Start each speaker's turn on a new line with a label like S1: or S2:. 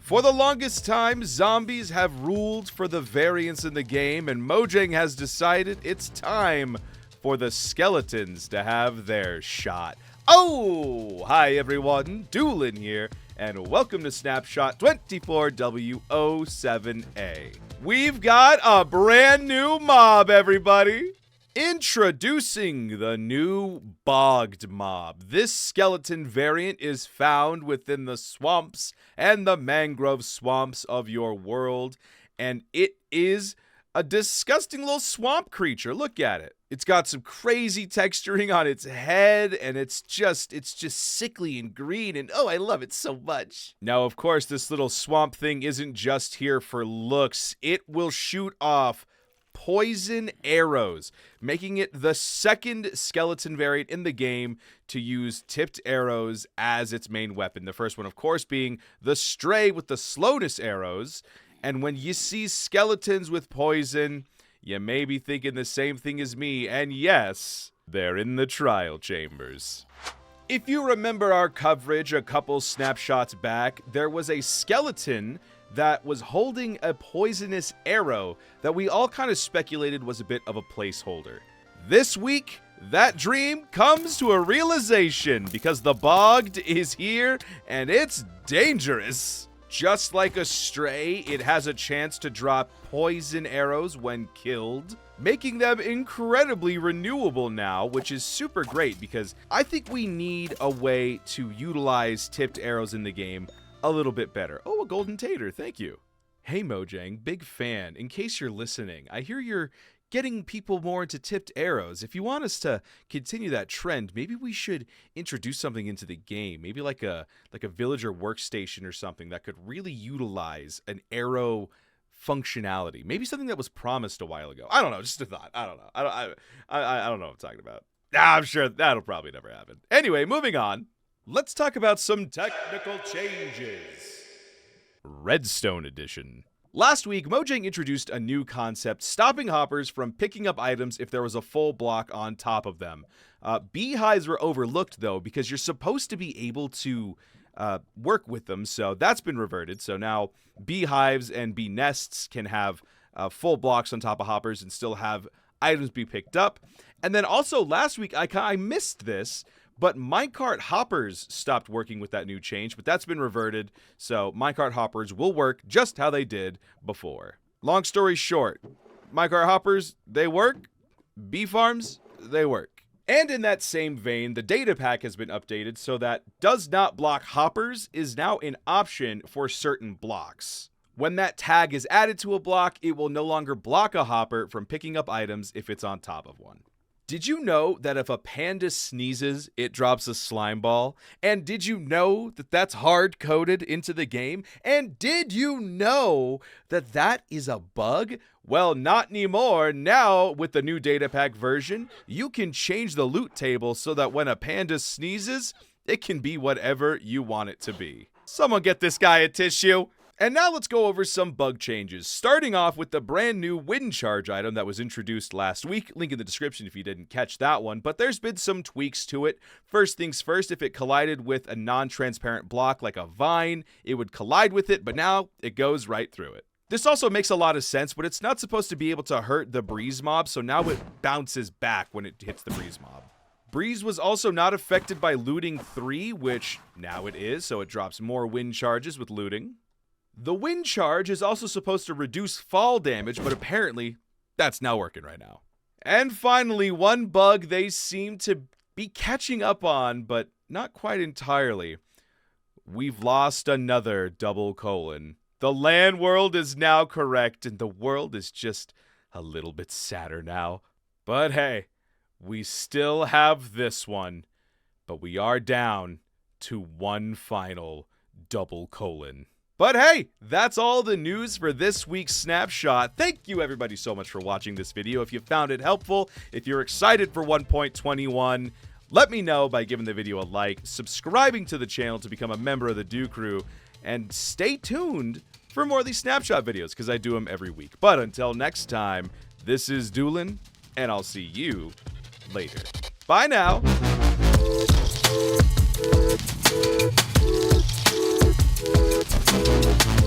S1: For the longest time, zombies have ruled for the variance in the game, and Mojang has decided it's time for the skeletons to have their shot. Oh, hi everyone, Dewlan here, and welcome to Snapshot 24W07A. We've got a brand new mob, everybody! Introducing the new Bogged mob. This skeleton variant is found within the swamps and the mangrove swamps of your world, and it is a disgusting little swamp creature. Look at it. It's got some crazy texturing on its head, and it's just sickly and green, and oh, I love it so much. Now, of course, this little swamp thing isn't just here for looks. It will shoot off poison arrows, making it the second skeleton variant in the game to use tipped arrows as its main weapon. The first one, of course, being the stray with the slowness arrows. And when you see skeletons with poison, you may be thinking the same thing as me, and yes, they're in the trial chambers. If you remember our coverage a couple snapshots back, there was a skeleton that was holding a poisonous arrow that we all kind of speculated was a bit of a placeholder. This week, that dream comes to a realization because the Bogged is here and it's dangerous. Just like a stray, it has a chance to drop poison arrows when killed, making them incredibly renewable now, which is super great because I think we need a way to utilize tipped arrows in the game a little bit better. Oh, a golden tater, thank you. Hey Mojang, big fan. In case you're listening, I hear you're getting people more into tipped arrows. If you want us to continue that trend, maybe we should introduce something into the game. Maybe like a villager workstation or something that could really utilize an arrow functionality. Maybe something that was promised a while ago. I don't know, just a thought. I don't know. I don't know what I'm talking about. I'm sure that'll probably never happen. Anyway, moving on. Let's talk about some technical changes. Redstone Edition. Last week, Mojang introduced a new concept, stopping hoppers from picking up items if there was a full block on top of them. Beehives were overlooked, though, because you're supposed to be able to work with them, so that's been reverted. So now beehives and bee nests can have full blocks on top of hoppers and still have items be picked up. And then also last week, I missed this, but minecart hoppers stopped working with that new change, but that's been reverted, so minecart hoppers will work just how they did before. Long story short, minecart hoppers, they work. Bee farms, they work. And in that same vein, the data pack has been updated so that does not block hoppers is now an option for certain blocks. When that tag is added to a block, it will no longer block a hopper from picking up items if it's on top of one. Did you know that if a panda sneezes, it drops a slime ball? And did you know that that's hard-coded into the game? And did you know that that is a bug? Well, not anymore. Now, with the new data pack version, you can change the loot table so that when a panda sneezes, it can be whatever you want it to be. Someone get this guy a tissue. And now let's go over some bug changes, starting off with the brand new wind charge item that was introduced last week. Link in the description if you didn't catch that one, but there's been some tweaks to it. First things first, if it collided with a non-transparent block like a vine, it would collide with it, but now it goes right through it. This also makes a lot of sense, but it's not supposed to be able to hurt the breeze mob, so now it bounces back when it hits the breeze mob. Breeze was also not affected by looting 3, which now it is, so it drops more wind charges with looting. The wind charge is also supposed to reduce fall damage, but apparently that's not working right now. And finally, one bug they seem to be catching up on, but not quite entirely. We've lost another double colon. The land world is now correct, and the world is just a little bit sadder now. But hey, we still have this one, but we are down to one final double colon. But hey, that's all the news for this week's Snapshot. Thank you everybody so much for watching this video. If you found it helpful, if you're excited for 1.21, let me know by giving the video a like, subscribing to the channel to become a member of the Dew Crew, and stay tuned for more of these Snapshot videos because I do them every week. But until next time, this is Dewlan, and I'll see you later. Bye now. We'll be right back.